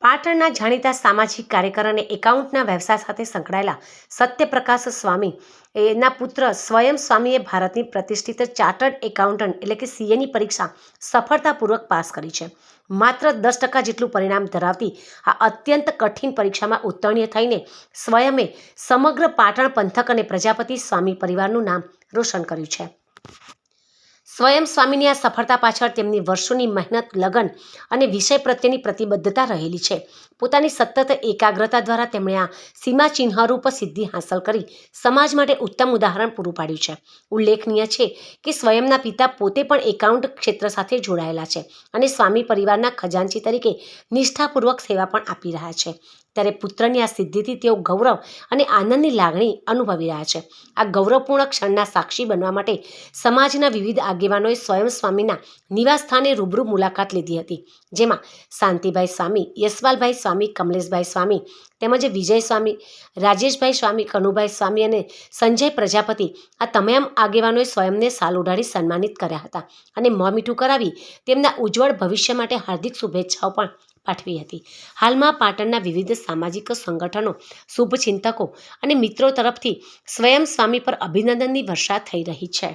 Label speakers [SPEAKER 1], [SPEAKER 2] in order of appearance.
[SPEAKER 1] પાટણના જાણીતા સામાજિક કાર્યકર અને એકાઉન્ટના વ્યવસાય સાથે સંકળાયેલા સત્યપ્રકાશ સ્વામી એના પુત્ર સ્વયં સ્વામીએ ભારતની પ્રતિષ્ઠિત ચાર્ટર્ડ એકાઉન્ટન્ટ એટલે કે સીએની પરીક્ષા સફળતાપૂર્વક પાસ કરી છે. માત્ર 10% જેટલું પરિણામ ધરાવતી આ અત્યંત કઠિન પરીક્ષામાં ઉત્તીર્ણ થઈને સ્વયમે સમગ્ર પાટણ પંથક અને પ્રજાપતિ સ્વામી પરિવારનું નામ રોશન કર્યું છે. સ્વયં સ્વામીની આ સફળતા પાછળ તેમની વર્ષોની મહેનત, લગન અને વિષય પ્રત્યેની પ્રતિબદ્ધતા રહેલી છે. પોતાની સતત એકાગ્રતા દ્વારા તેમણે આ સીમાચિહ્નરૂપ સિદ્ધિ હાંસલ કરી સમાજ માટે ઉત્તમ ઉદાહરણ પૂરું પાડ્યું છે. ઉલ્લેખનીય છે કે સ્વયંના પિતા પોતે પણ એકાઉન્ટ ક્ષેત્ર સાથે જોડાયેલા છે અને સ્વામી પરિવારના ખજાનચી તરીકે નિષ્ઠાપૂર્વક સેવા પણ આપી રહ્યા છે. ત્યારે પુત્રની આ સિદ્ધિથી તેઓ ગૌરવ અને આનંદની લાગણી અનુભવી રહ્યા છે. આ ગૌરવપૂર્ણ ક્ષણના સાક્ષી બનવા માટે સમાજના વિવિધ આગેવાનોએ સ્વયં સ્વામીના નિવાસસ્થાને રૂબરૂ મુલાકાત લીધી હતી, જેમાં શાંતિભાઈ સ્વામી, યશવાલભાઈ સ્વામી, કમલેશભાઈ સ્વામી તેમજ વિજય સ્વામી, રાજેશભાઈ સ્વામી, કનુભાઈ સ્વામી અને સંજય પ્રજાપતિ આ તમામ આગેવાનોએ સ્વયંને સાલ ઉડાડી સન્માનિત કર્યા હતા અને મોં મીઠું કરાવી તેમના ઉજ્જવળ ભવિષ્ય માટે હાર્દિક શુભેચ્છાઓ પણ પાઠવી હતી. હાલમાં પાટણના વિવિધ સામાજિક સંગઠનો, શુભચિંતકો અને મિત્રો તરફથી સ્વયં સ્વામી પર અભિનંદનની વર્ષા થઈ રહી છે.